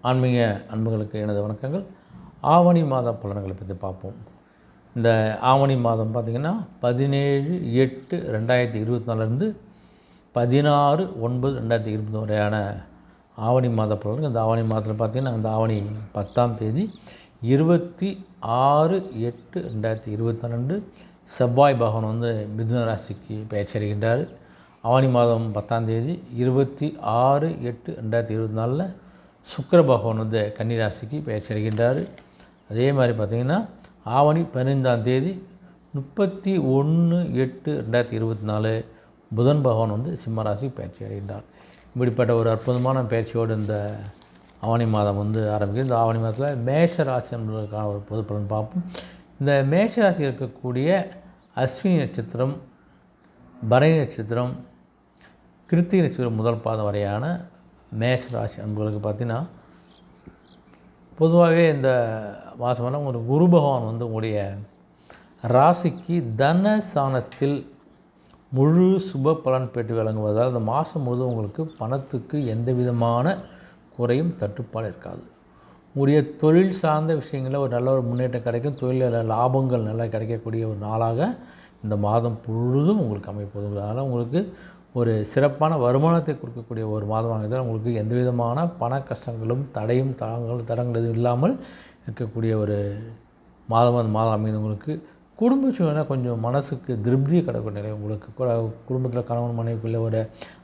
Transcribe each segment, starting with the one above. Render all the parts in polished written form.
ஆன்மீக அன்புகளுக்கு எனது வணக்கங்கள். ஆவணி மாத பலன்களை பற்றி பார்ப்போம். இந்த ஆவணி மாதம் பார்த்திங்கன்னா 17/8/2024 16/9/2020 வரையான ஆவணி மாத பலன்கள். இந்த ஆவணி மாதத்தில் பார்த்திங்கன்னா அந்த ஆவணி 10ஆம் தேதி 26/8/2024 செவ்வாய் பகவான் வந்து மிதுன ராசிக்கு பயிற்சி அடைகின்றார். ஆவணி மாதம் 10ஆம் தேதி 26/8/2024 சுக்கிர பகவான் வந்து கன்னி ராசிக்கு பயிற்சி அடைகின்றார். அதே மாதிரி பார்த்திங்கன்னா ஆவணி 15ஆம் தேதி 31/8/2024 புதன் பகவான் வந்து சிம்ம ராசிக்கு பயிற்சி அடைகின்றார். இப்படிப்பட்ட ஒரு அற்புதமான பயிற்சியோடு இந்த ஆவணி மாதம் வந்து ஆரம்பிக்குது. இந்த ஆவணி மாதத்தில் மேஷ ராசி என்பதற்கான ஒரு பொது பலன் பார்ப்போம். இந்த மேஷ ராசி இருக்கக்கூடிய அஸ்வினி நட்சத்திரம், பரணி நட்சத்திரம், கிருத்திகை நட்சத்திரம் முதல் பாதம் வரையான மேஷ ராசி அன்புகளுக்கு பார்த்திங்கன்னா பொதுவாகவே இந்த மாதமெல்லாம் ஒரு குரு பகவான் வந்து உங்களுடைய ராசிக்கு தனஸ்தானத்தில் முழு சுப பலன் பெற்று விளங்குவதால் இந்த மாதம் முழுவதும் உங்களுக்கு பணத்துக்கு எந்த விதமான குறையும் தட்டுப்பாடு இருக்காது. உங்களுடைய தொழில் சார்ந்த விஷயங்களில் ஒரு நல்ல ஒரு முன்னேற்றம் கிடைக்கும். தொழிலில் லாபங்கள் நல்லா கிடைக்கக்கூடிய ஒரு நாளாக இந்த மாதம் முழுதும் உங்களுக்கு அமைப்போது. அதனால் உங்களுக்கு ஒரு சிறப்பான வருமானத்தை கொடுக்கக்கூடிய ஒரு மாதமாக இருந்தால் உங்களுக்கு எந்த விதமான பண கஷ்டங்களும் தடங்கள் எதுவும் இல்லாமல் இருக்கக்கூடிய ஒரு மாதம் அந்த மாதம் அமைந்து உங்களுக்கு குடும்ப சூழ்நிலை கொஞ்சம் மனசுக்கு திருப்தியை கிடைக்கக்கூடிய நிலை உங்களுக்கு குடும்பத்தில் கணவன் மனைவிக்குள்ளே ஒரு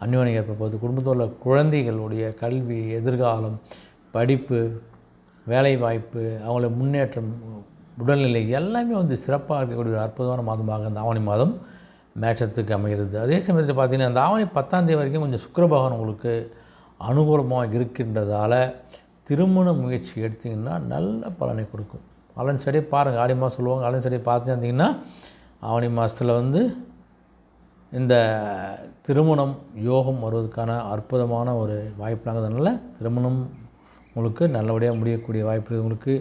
அந்யோன்யம் ஏற்படுவது, குடும்பத்தில் உள்ள குழந்தைகளுடைய கல்வி, எதிர்காலம், படிப்பு, வேலை வாய்ப்பு, அவங்கள முன்னேற்றம், உடல்நிலை எல்லாமே வந்து சிறப்பாக இருக்கக்கூடிய ஒரு அற்புதமான மாதமாக இந்த ஆவணி மாதம் மேஷத்துக்கு அமைகிறது. அதே சமயத்தில் பார்த்திங்கன்னா அந்த ஆவணி 10ஆம் தேதி வரைக்கும் கொஞ்சம் சுக்கிர பகவான் உங்களுக்கு அனுகூலமாக இருக்கின்றதால் திருமண முயற்சி எடுத்திங்கன்னா நல்ல பலனை கொடுக்கும். ஆலன் செடி பாருங்கள், ஆடி மாதம் சொல்லுவாங்க, ஆலன் செடி பார்த்துட்டு இருந்தீங்கன்னா ஆவணி மாதத்தில் வந்து இந்த திருமணம் யோகம் வருவதற்கான அற்புதமான ஒரு வாய்ப்புனாங்கிறதுனால திருமணம் உங்களுக்கு நல்லபடியாக முடியக்கூடிய வாய்ப்பு. உங்களுக்கு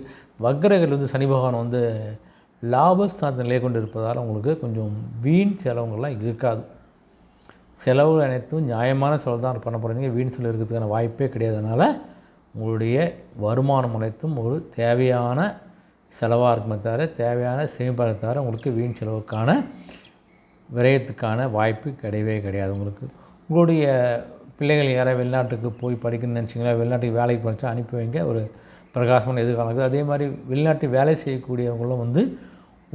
வக்ரகில் வந்து சனி பகவான் வந்து லாபஸ்தானத்தை நிலை கொண்டு இருப்பதால் உங்களுக்கு கொஞ்சம் வீண் செலவுகள்லாம் இருக்காது. செலவுகள் அனைத்தும் நியாயமான செலவு தான் பண்ண போகிறீங்க. வீண் செலவு இருக்கிறதுக்கான வாய்ப்பே கிடையாது. அதனால் உங்களுடைய வருமானம் அனைத்தும் ஒரு தேவையான செலவாக இருக்குமே தவிர தேவையான சேமிப்பாக தவிர உங்களுக்கு வீண் செலவுக்கான விரயத்துக்கான வாய்ப்பு கிடையவே கிடையாது. உங்களுடைய பிள்ளைகள் யாராவது வெளிநாட்டுக்கு போய் படிக்கணும்னு நினச்சிங்களா, வெளிநாட்டுக்கு வேலைக்கு படித்தா அனுப்பி வைங்க, ஒரு பிரகாசமான எதிர்காலம் இருக்குது. அதே மாதிரி வெளிநாட்டு வேலை செய்யக்கூடியவங்களும் வந்து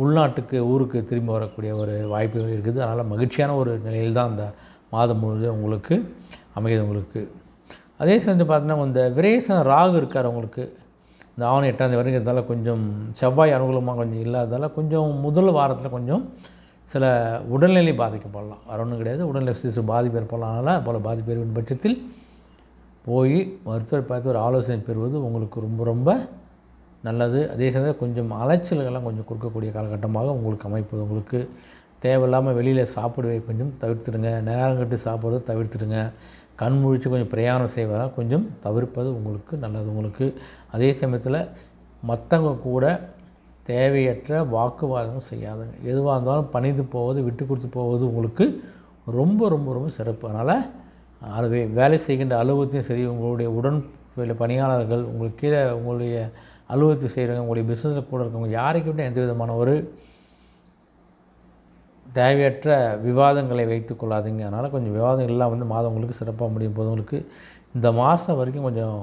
உள்நாட்டுக்கு ஊருக்கு திரும்பி வரக்கூடிய ஒரு வாய்ப்பு இருக்குது. அதனால் மகிழ்ச்சியான ஒரு நிலையில் தான் அந்த மாதம் முழுவதும் உங்களுக்கு அமைகிறது. உங்களுக்கு அதே சமயத்தில் பார்த்தீங்கன்னா இந்த விரேசம் ராகு இருக்கார் உங்களுக்கு இந்த ஆவணி 8ஆம் தேதி வரைக்கும் இருந்தாலும் கொஞ்சம் செவ்வாய் அனுகூலமாக கொஞ்சம் இல்லாததால் கொஞ்சம் முதல் வாரத்தில் கொஞ்சம் சில உடல்நிலை பாதிக்கப்படலாம். வேறு ஒன்றும் கிடையாது, உடல்நிலை பாதிப்பு ஏற்படலாம். அதனால் போல் பாதிப்பு ஏற்படும் பட்சத்தில் போய் மருத்துவரை பார்த்து ஒரு ஆலோசனை பெறுவது உங்களுக்கு ரொம்ப ரொம்ப நல்லது. அதே சமயம் கொஞ்சம் அலைச்சல்கள்லாம் கொஞ்சம் கொடுக்கக்கூடிய காலகட்டமாக உங்களுக்கு அமைப்பது. உங்களுக்கு தேவையில்லாமல் வெளியில் சாப்பிடுவதை கொஞ்சம் தவிர்த்துடுங்க. நேரம் கட்டி சாப்பிட்றத தவிர்த்துடுங்க. கண் முழித்து கொஞ்சம் பிரயாணம் செய்வதாக கொஞ்சம் தவிர்ப்பது உங்களுக்கு நல்லது. உங்களுக்கு அதே சமயத்தில் மற்றவங்க கூட தேவையற்ற வாக்குவாதம் செய்யாதுங்க. எதுவாக இருந்தாலும் பணிந்து போவது, விட்டு கொடுத்து போவது உங்களுக்கு ரொம்ப ரொம்ப ரொம்ப சிறப்பு. அதனால் அதுவே வேலை செய்கின்ற அலுவலகத்தையும் சரி, உங்களுடைய உடன் பணியாளர்கள், உங்களுக்கு கீழே உங்களுடைய அலுவலகத்தை செய்கிறவங்க, உங்களுடைய பிஸ்னஸில் கூட இருக்கவங்க யாருக்கிட்ட எந்த விதமான ஒரு தேவையற்ற விவாதங்களை வைத்து கொள்ளாதீங்க. அதனால் கொஞ்சம் விவாதம் எல்லாம் வந்து மாதம் உங்களுக்கு சிறப்பாக முடியும் போது உங்களுக்கு இந்த மாதம் வரைக்கும் கொஞ்சம்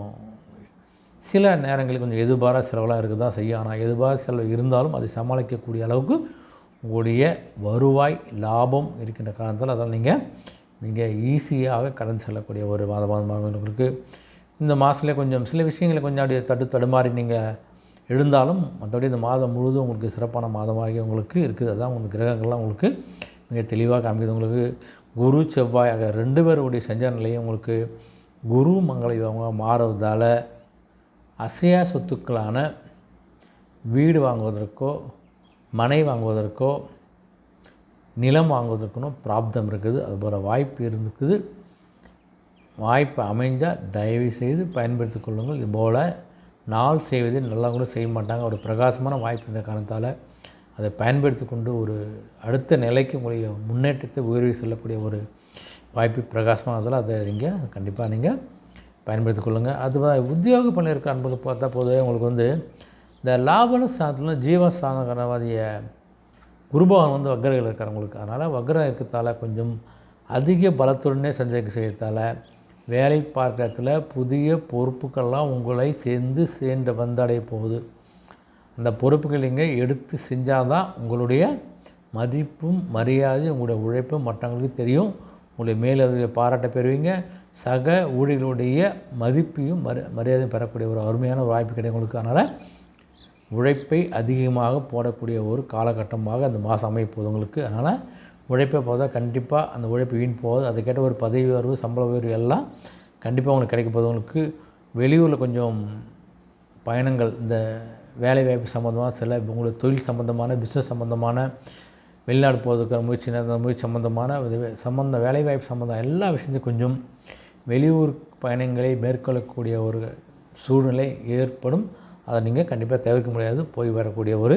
சில நேரங்களில் கொஞ்சம் எதிர்பாராத செலவெல்லாம் இருக்க தான் செய்யும். ஆனால் எதிர்பாராத செலவு இருந்தாலும் அதை சமாளிக்கக்கூடிய அளவுக்கு உங்களுடைய வருவாய் லாபம் இருக்கின்ற காரணத்தால் அதனால் நீங்கள் ஈஸியாக கடந்து செல்லக்கூடிய ஒரு மாதமாக உங்களுக்கு இந்த மாதத்துலேயே கொஞ்சம் சில விஷயங்களை கொஞ்சம் அப்படியே தடுமாறி நீங்கள் எழுந்தாலும் மற்றபடி இந்த மாதம் முழுவதும் உங்களுக்கு சிறப்பான மாதமாகி உங்களுக்கு இருக்குது. அதுதான் உங்களுக்கு கிரகங்கள்லாம் உங்களுக்கு மிக தெளிவாக காமிக்குது. உங்களுக்கு குரு செவ்வாய் ஆக 2 பேருடைய சஞ்சார நிலையும் உங்களுக்கு குரு மங்கள யோகமாக மாறுவதால் அசையா சொத்துக்களான வீடு வாங்குவதற்கோ மனை வாங்குவதற்கோ நிலம் வாங்குவதற்கோ பிராப்தம் இருக்குது. அதுபோல் வாய்ப்பு இருந்துக்குது. வாய்ப்பு அமைஞ்சால் தயவு செய்து பயன்படுத்தி கொள்ளுங்கள். இதுபோல் நாள் செய்வதை நல்லா கூட செய்ய மாட்டாங்க. ஒரு பிரகாசமான வாய்ப்பு இந்த காரணத்தால் அதை பயன்படுத்தி கொண்டு ஒரு அடுத்த நிலைக்கு உங்களுடைய முன்னேற்றத்தை உயர்வு செல்லக்கூடிய ஒரு வாய்ப்பு பிரகாசமானதால் அதை கண்டிப்பாக நீங்கள் பயன்படுத்திக் கொள்ளுங்கள். அது உத்தியோக பணியில் இருக்கிற அன்புகளுக்கு பார்த்தா பொதுவாக உங்களுக்கு வந்து இந்த லாபன ஸ்தானத்தில் ஜீவஸ்தானகரவாதிய குருபகவான் வந்து வக்கரங்கள் இருக்கிறவங்களுக்கு, அதனால் வக்கரம் இருக்கிறதால கொஞ்சம் அதிக பலத்துடனே சஞ்சரிக்க செய்யறதால வேலை பார்க்கறதுல புதிய பொறுப்புக்கள்லாம் உங்களை சேர்ந்து வந்தடைய போகுது. அந்த பொறுப்புகள் நீங்கள் எடுத்து செஞ்சால் தான் உங்களுடைய மதிப்பும் மரியாதையும் உங்களுடைய உழைப்பும் மற்றவங்களுக்கு தெரியும். உங்களுடைய மேலதிக பாராட்ட பெறுவீங்க. சக ஊழியர்களுடைய மதிப்பையும் மரியாதையும் பெறக்கூடிய ஒரு அருமையான வாய்ப்பு கிடைக்கும் உங்களுக்கு. அதனால் உழைப்பை அதிகமாக போடக்கூடிய ஒரு காலகட்டமாக அந்த மாதம் அமைப்போது உங்களுக்கு. அதனால் உழைப்பை போதால் கண்டிப்பாக அந்த உழைப்பு வீண் போகுது. அதுக்கேற்ற ஒரு பதவி உயர்வு, சம்பள உயர்வு எல்லாம் கண்டிப்பாக உங்களுக்கு கிடைக்க போகுது உங்களுக்கு. வெளியூரில் கொஞ்சம் பயணங்கள், இந்த வேலைவாய்ப்பு சம்மந்தமாக சில உங்களுக்கு தொழில் சம்மந்தமான, பிஸ்னஸ் சம்மந்தமான வெளிநாடு போகிறதுக்கு முயற்சி, அந்த முயற்சி சம்மந்த வேலைவாய்ப்பு சம்மந்தம் எல்லா விஷயத்தையும் கொஞ்சம் வெளியூர் பயணங்களை மேற்கொள்ளக்கூடிய ஒரு சூழ்நிலை ஏற்படும். அதை நீங்கள் கண்டிப்பாக தவிர்க்க முடியாது. போய் வரக்கூடிய ஒரு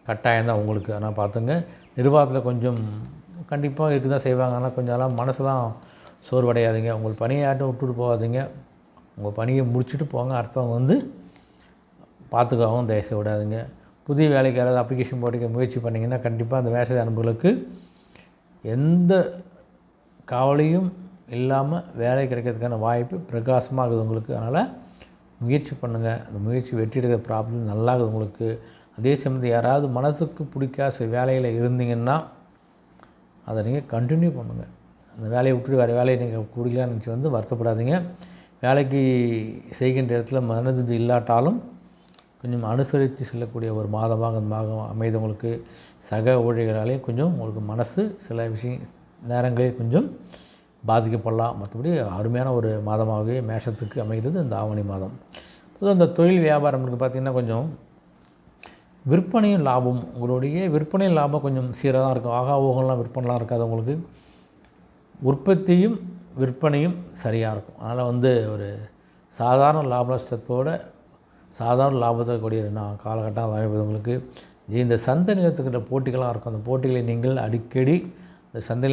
கட்டாயம் தான் உங்களுக்கு. ஆனால் பார்த்துங்க, நிர்வாகத்தில் கொஞ்சம் கண்டிப்பாக இருக்க தான் செய்வாங்க. ஆனால் கொஞ்சம் மனசுலாம் சோர்வடையாதீங்க. உங்கள் பணியை யார்ட்டும் விட்டுட்டு போகாதீங்க. உங்கள் பணியை முடிச்சுட்டு போங்க. அடுத்தவங்க வந்து பார்த்துக்கவும் தயவுசெய்து விடாதீங்க. புதிய வேலைக்கு யாராவது அப்ளிகேஷன் போட்டுக்க முயற்சி பண்ணிங்கன்னா கண்டிப்பாக அந்த வேலை அனுபவங்களுக்கு எந்த கவலையும் இல்லாமல் வேலை கிடைக்கிறதுக்கான வாய்ப்பு பிரகாசமாகுது உங்களுக்கு. அதனால் முயற்சி பண்ணுங்கள். அந்த முயற்சி வெற்றி எடுக்கிற ப்ராப்ளம் நல்லாகுது உங்களுக்கு. அதே சமயத்தில் யாராவது மனசுக்கு பிடிக்காத வேலையில் இருந்தீங்கன்னா அதை நீங்கள் கண்டினியூ பண்ணுங்கள். அந்த வேலையை விட்டுட்டு வேறு வேலையை நீங்கள் பிடிக்கலான்னு நினச்சி வந்து வருத்தப்படாதீங்க. வேலைக்கு செய்கின்ற இடத்துல மனது இல்லாட்டாலும் கொஞ்சம் அனுசரித்து செல்லக்கூடிய ஒரு மாதமாக அந்த மாதம் அமைது உங்களுக்கு. சக ஊழியர்களாலேயும் கொஞ்சம் உங்களுக்கு மனசு சில நேரங்களில் கொஞ்சம் பாதிக்கப்படலாம். மற்றபடி அருமையான ஒரு மாதமாகவே மேஷத்துக்கு அமைகிறது இந்த ஆவணி மாதம். பொதுவாக இந்த தொழில் வியாபாரங்களுக்கு பார்த்திங்கன்னா கொஞ்சம் விற்பனையும் லாபம், உங்களுடைய விற்பனையும் லாபம் கொஞ்சம் சீராக தான் இருக்கும். ஊகம்லாம் விற்பனைலாம் இருக்காது உங்களுக்கு. உற்பத்தியும் விற்பனையும் சரியாக இருக்கும். அதனால் வந்து ஒரு சாதாரண லாபத்தோட சாதாரண லாபத்தை கூடிய காலகட்டம் வாய்ப்பு உங்களுக்கு. இந்த சந்தை நிலத்துக்கிட்ட போட்டிகளாக இருக்கும். அந்த போட்டிகளை நீங்கள் அடிக்கடி இந்த சந்தை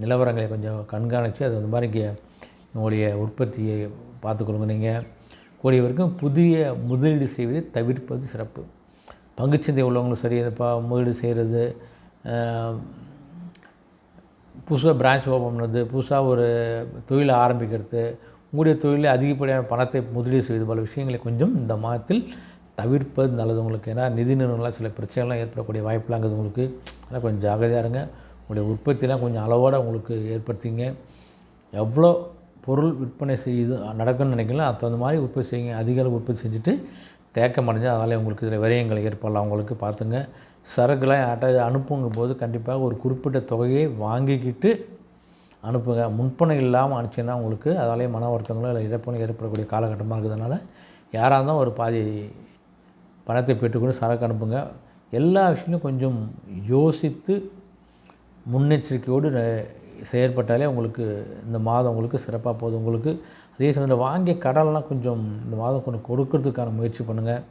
நிலவரங்களை கொஞ்சம் கண்காணித்து அது அந்த மாதிரி உங்களுடைய உற்பத்தியை பார்த்துக்கொள்ளுங்க. நீங்கள் கூடிய வரைக்கும் புதிய முதலீடு செய்வதை தவிர்ப்பது சிறப்பு. பங்குச்சந்தை உள்ளவங்களும் சரி, முதலீடு செய்கிறது, புதுசாக பிரான்ச் ஓப்பன் பண்ணுறது, புதுசாக ஒரு தொழிலை ஆரம்பிக்கிறது, உங்களுடைய தொழிலில் அதிகப்படியான பணத்தை முதலீடு செய்வது போல விஷயங்களை கொஞ்சம் இந்த மாதத்தில் தவிர்ப்பது நல்லது உங்களுக்கு. ஏன்னா நிதி நிறுவனங்களாக சில பிரச்சனைலாம் ஏற்படக்கூடிய வாய்ப்புலாங்குது உங்களுக்கு. ஆனால் கொஞ்சம் ஜாகிரதையாக இருங்க. உங்களுடைய உற்பத்திலாம் கொஞ்சம் அளவோடு உங்களுக்கு ஏற்படுத்திங்க. எவ்வளோ பொருள் விற்பனை செய்யுது நடக்கும்னு நினைக்கலாம் அது தகுந்த மாதிரி உற்பத்தி செய்யுங்க. அதிக அளவு உற்பத்தி செஞ்சுட்டு தேக்கம் அடைஞ்சால் அதனால் உங்களுக்கு சில விரயங்கள் ஏற்படலாம் உங்களுக்கு. பார்த்துங்க. சரக்குலாம் யார்ட்ட அனுப்புங்கும் போது கண்டிப்பாக ஒரு குறிப்பிட்ட தொகையை வாங்கிக்கிட்டு அனுப்புங்க. முன்பணம் இல்லாமல் அனுப்பிச்சிங்கன்னா உங்களுக்கு அதாலே மன வருத்தங்களோ இல்லை இழப்புகளும் ஏற்படக்கூடிய காலகட்டமாக இருக்கிறதுனால யாராக இருந்தாலும் ஒரு பாதி பணத்தை பெற்றுக்கொண்டு சரக்கு அனுப்புங்க. எல்லா விஷயங்களும் கொஞ்சம் யோசித்து முன்னெச்சரிக்கையோடு செயற்பட்டாலே உங்களுக்கு இந்த மாதம் உங்களுக்கு சிறப்பாக போகுது உங்களுக்கு. அதே சமயத்தில் வாங்கிய கடன்லாம் கொஞ்சம் இந்த மாதம் கொஞ்சம் கொடுக்கறதுக்கான முயற்சி பண்ணுங்கள்.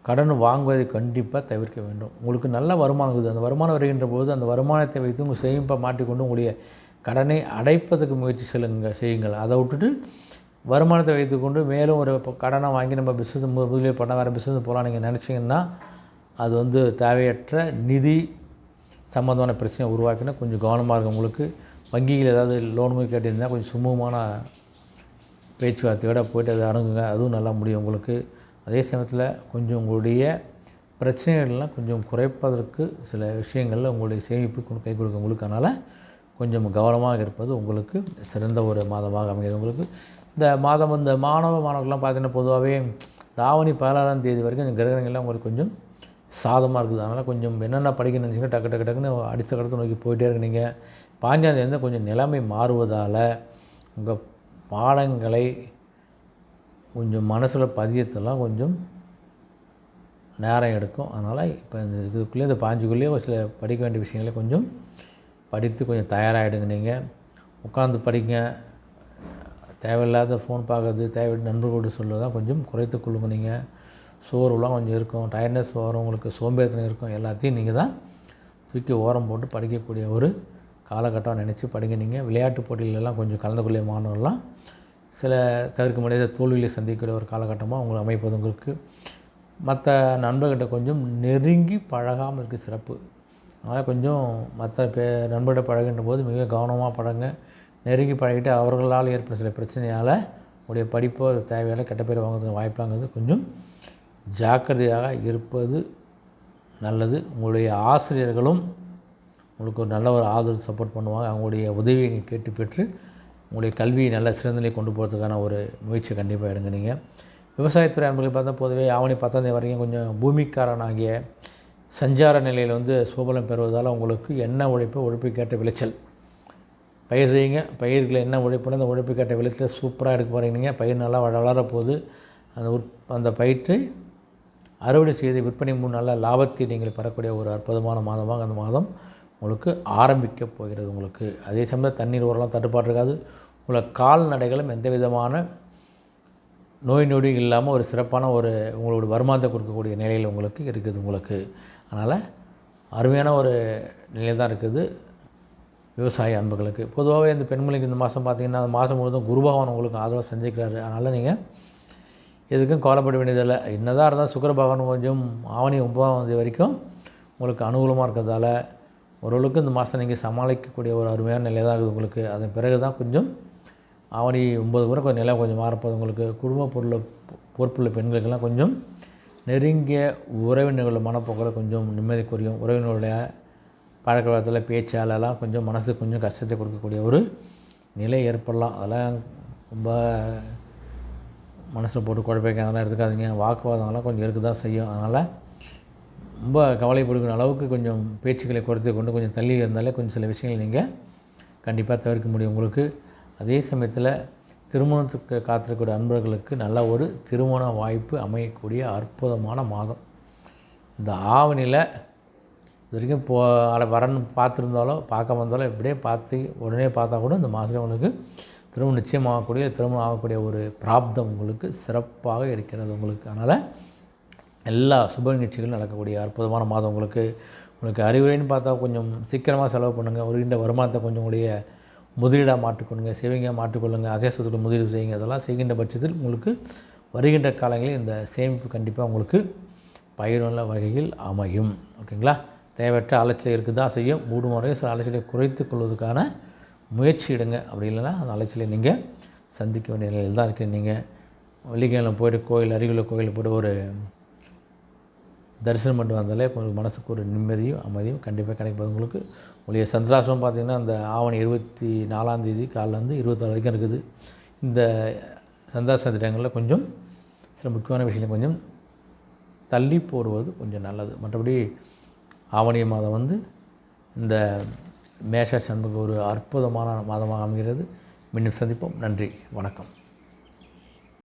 கடன் வாங்குவதை கண்டிப்பாக தவிர்க்க வேண்டும். உங்களுக்கு நல்ல வருமானம் இருக்குது. அந்த வருமானம் வருகின்ற போது அந்த வருமானத்தை வைத்து உங்கள் சேமிப்பை மாற்றிக்கொண்டு உங்களுடைய கடனை அடைப்பதற்கு முயற்சி செய்யுங்கள். அதை விட்டுட்டு வருமானத்தை வைத்துக்கொண்டு மேலும் ஒரு கடனை வாங்கி நம்ம பிஸ்னஸ் முதலீடு பண்ண வேறு பிஸ்னஸ் போகலாம் நீங்கள் நினச்சிங்கன்னா அது வந்து தேவையற்ற நிதி சம்மந்தமான பிரச்சனை உருவாக்கினா கொஞ்சம் கவனமாக இருக்கும் உங்களுக்கு. வங்கியில் ஏதாவது லோனுமே கேட்டிருந்தால் கொஞ்சம் சுமூகமான பேச்சுவார்த்தையோடு போய்ட்டு அதை அணுகுங்க. அதுவும் நல்லா முடியும் உங்களுக்கு. அதே சமயத்தில் கொஞ்சம் உங்களுடைய பிரச்சனைகள்லாம் கொஞ்சம் குறைப்பதற்கு சில விஷயங்களில் உங்களுடைய சேமிப்பு கை கொடுக்க உங்களுக்கு. அதனால் கொஞ்சம் கவனமாக இருப்பது உங்களுக்கு சிறந்த ஒரு மாதமாக அமைகிறது உங்களுக்கு. இந்த மாதம் இந்த மாணவர்கள்லாம் பார்த்திங்கன்னா பொதுவாகவே இந்த ஆவணி 16ஆம் தேதி வரைக்கும் இந்த கிரகங்கள்லாம் உங்களுக்கு கொஞ்சம் சாதமாக இருக்குது. அதனால் கொஞ்சம் என்னென்ன படிக்கணும்னு நினச்சிங்கன்னா டக்குன்னு அடுத்த கடத்தை நோக்கி போயிட்டே இருக்கு. நீங்கள் 15ஆம் தேதி கொஞ்சம் நிலைமை மாறுவதால் உங்கள் பாடங்களை கொஞ்சம் மனசில் பதியத்தெல்லாம் கொஞ்சம் நேரம் எடுக்கும். அதனால் இப்போ இதுக்குள்ளே இந்த 5க்குள்ளேயே ஒரு சில படிக்க வேண்டிய விஷயங்களை கொஞ்சம் படித்து கொஞ்சம் தயாராகிடுங்க. நீங்கள் உட்காந்து படிங்க. தேவையில்லாத ஃபோன் பார்க்குறது, தேவையில்லாத நண்பர்களோடு சொல்லுவதான் கொஞ்சம் குறைத்து கொள்ளுங்க. நீங்கள் சோர்வுலாம் கொஞ்சம் இருக்கும், டயர்ட்னஸ் வரும், உங்களுக்கு சோம்பேறித்தனம் இருக்கும். எல்லாத்தையும் நீங்கள் தான் தூக்கி ஓரம் போட்டு படிக்கக்கூடிய ஒரு காலகட்டம் நினச்சி படிங்க. நீங்கள் விளையாட்டு போட்டிகளெல்லாம் கொஞ்சம் கலந்துக்குள்ளே மாணவர்கள்லாம் சில தவிர்க்க முடியாத தோல்விகளை சந்திக்கக்கூடிய ஒரு காலகட்டமாக உங்களுக்கு அமைப்பது உங்களுக்கு. மற்ற நண்பர்கிட்ட கொஞ்சம் நெருங்கி பழகாமல் இருக்க சிறப்பு. அதனால் கொஞ்சம் மற்ற நண்பர்கிட்ட பழகின்ற போது மிக கவனமாக பழங்க. நெருங்கி பழகிட்டு அவர்களால் ஏற்பட்ட சில பிரச்சனையால் உங்களுடைய படிப்போ தேவையான கெட்ட பேர் வாங்குறதுக்கு வாய்ப்பாங்கிறது கொஞ்சம் ஜாக்கிரதையாக இருப்பது நல்லது. உங்களுடைய ஆசிரியர்களும் உங்களுக்கு ஒரு நல்ல ஒரு ஆதரவு சப்போர்ட் பண்ணுவாங்க. அவங்களுடைய உதவியை நீங்கள் கேட்டு பெற்று உங்களுடைய கல்வியை நல்ல சிறந்த நிலையை கொண்டு போகிறதுக்கான ஒரு முயற்சியை கண்டிப்பாக எடுங்க. நீங்கள் விவசாயத்துறை அன்பர்களை பார்த்தா பொதுவே ஆவணி 10ஆம் தேதி வரைக்கும் கொஞ்சம் பூமிக்காரனாகிய சஞ்சார நிலையில் வந்து சுபலம் பெறுவதால் உங்களுக்கு என்ன உழைப்புக்கேற்ற விளைச்சல் பயிர் செய்யுங்க. பயிர்களை என்ன உழைப்புனா அந்த உழைப்புக்கேற்ற விளைச்சல் சூப்பராக எடுக்க போகிறீங்க. பயிர் நல்லா வளரப்போகுது. அந்த பயிற்றை அறுவடை செய்து விற்பனை நல்ல லாபத்தை நீங்கள் பெறக்கூடிய ஒரு அற்புதமான மாதமாக அந்த மாதம் உங்களுக்கு ஆரம்பிக்க போகிறது. உங்களுக்கு அதே சமயம் தண்ணீர் ஓரளவு தட்டுப்பாடு இருக்காது. உங்களை கால்நடைகளும் எந்த விதமான நோய் நொடி இல்லாமல் ஒரு சிறப்பான ஒரு உங்களோட வருமானத்தை கொடுக்கக்கூடிய நிலையில் உங்களுக்கு இருக்குது உங்களுக்கு. அதனால் அருமையான ஒரு நிலை தான் இருக்குது விவசாய அன்புகளுக்கு. பொதுவாகவே இந்த பெண்மணிக்கு இந்த மாதம் பார்த்திங்கன்னா அந்த மாதம் முழுவதும் குரு பகவான் உங்களுக்கு ஆதரவாக செஞ்சுக்கிறாரு. அதனால் நீங்கள் எதுக்கும் கவலைப்பட வேண்டியதில்லை. என்னதான் இருந்தால் சுக்கிர பகவான் கொஞ்சம் ஆவணி 9ஆம் தேதி வரைக்கும் உங்களுக்கு அனுகூலமாக இருக்கிறதால ஓரளவுக்கு இந்த மாதம் நீங்கள் சமாளிக்கக்கூடிய ஒரு அருமையான நிலை தான் இருக்குது உங்களுக்கு. அதன் பிறகு தான் கொஞ்சம் ஆவணி 9 கூட கொஞ்சம் நிலை கொஞ்சம் மாறப்போது உங்களுக்கு. குடும்ப பொறுப்புள்ள பெண்களுக்கெல்லாம் கொஞ்சம் நெருங்கிய உறவினர்களோட மனப்போக்கில் கொஞ்சம் நிம்மதி குறையும். உறவினர்களுடைய பழக்க வழக்கத்தில் பேச்சாலெல்லாம் கொஞ்சம் மனசுக்கு கொஞ்சம் கஷ்டத்தை கொடுக்கக்கூடிய ஒரு நிலை ஏற்படலாம். அதெல்லாம் ரொம்ப மனசில் போட்டு குழப்பிக்க அதெல்லாம் எடுத்துக்காதீங்க. வாக்குவாதங்கள்லாம் கொஞ்சம் இருக்க தான் செய்யும். அதனால் ரொம்ப கவலைப்படுகிற அளவுக்கு கொஞ்சம் பேச்சுக்களை குறைத்து கொண்டு கொஞ்சம் தள்ளி இருந்தாலே கொஞ்சம் சில விஷயங்கள் நீங்கள் கண்டிப்பாக தவிர்க்க முடியும் உங்களுக்கு. அதே சமயத்தில் திருமணத்துக்கு காத்திருக்கக்கூடிய அன்பர்களுக்கு நல்ல ஒரு திருமண வாய்ப்பு அமையக்கூடிய அற்புதமான மாதம். இந்த ஆவணியில் இது வரைக்கும் வரன்னு பார்த்துருந்தாலும் பார்க்க வந்தாலும் இப்படியே பார்த்து உடனே பார்த்தா கூட இந்த மாதம் உங்களுக்கு திருமணம் நிச்சயமாகக்கூடிய திருமணம் ஆகக்கூடிய ஒரு பிராப்தம் உங்களுக்கு சிறப்பாக இருக்கிறது உங்களுக்கு. அதனால் எல்லா சுப நிகழ்ச்சிகளும் நடக்கக்கூடிய அற்புதமான மாதம் உங்களுக்கு அறிவுரைன்னு பார்த்தா கொஞ்சம் சீக்கிரமாக செலவு பண்ணுங்கள். வருகின்ற வருமானத்தை கொஞ்சம் உங்களுடைய முதலீடாக மாற்றிக்கொள்ளுங்க, சேவிங்காக மாற்றிக்கொள்ளுங்க, அசைசத்துக்கு முதலீடு செய்யுங்க. அதெல்லாம் செய்கின்ற பட்சத்தில் உங்களுக்கு வருகின்ற காலங்களில் இந்த சேமிப்பு கண்டிப்பாக உங்களுக்கு பயனுள்ள வகையில் அமையும். ஓகேங்களா? தேவையற்ற அலைச்சல் இருக்குது தான் செய்யும். மூடுமுறை சில அலைச்சலை குறைத்து கொள்வதற்கான முயற்சி எடுங்க. அப்படி இல்லைன்னா அந்த அலைச்சலை நீங்கள் சந்திக்க வேண்டிய நிலையில் தான் இருக்குது. நீங்கள் வெள்ளிக்கிழமை போய்ட்டு அருகிலுள்ள கோயிலில் போய்ட்டு ஒரு தரிசனம் பண்ணிட்டு வந்தாலே உங்களுக்கு மனசுக்கு ஒரு நிம்மதியும் அமைதியும் கண்டிப்பாக கிடைப்பது உங்களுக்கு. உங்களுடைய சந்திராசிரமம் பார்த்திங்கன்னா அந்த ஆவணி 24ஆம் தேதி காலையிலேருந்து 26 வரைக்கும் இருக்குது. இந்த சந்திராசிரம திட்டங்களில் கொஞ்சம் சில முக்கியமான விஷயங்கள் கொஞ்சம் தள்ளி போடுவது கொஞ்சம் நல்லது. மற்றபடி ஆவணி மாதம் இந்த மேஷ சண்முக ஒரு அற்புதமான மாதமாக அமைகிறது. மீண்டும் சந்திப்போம். நன்றி, வணக்கம்.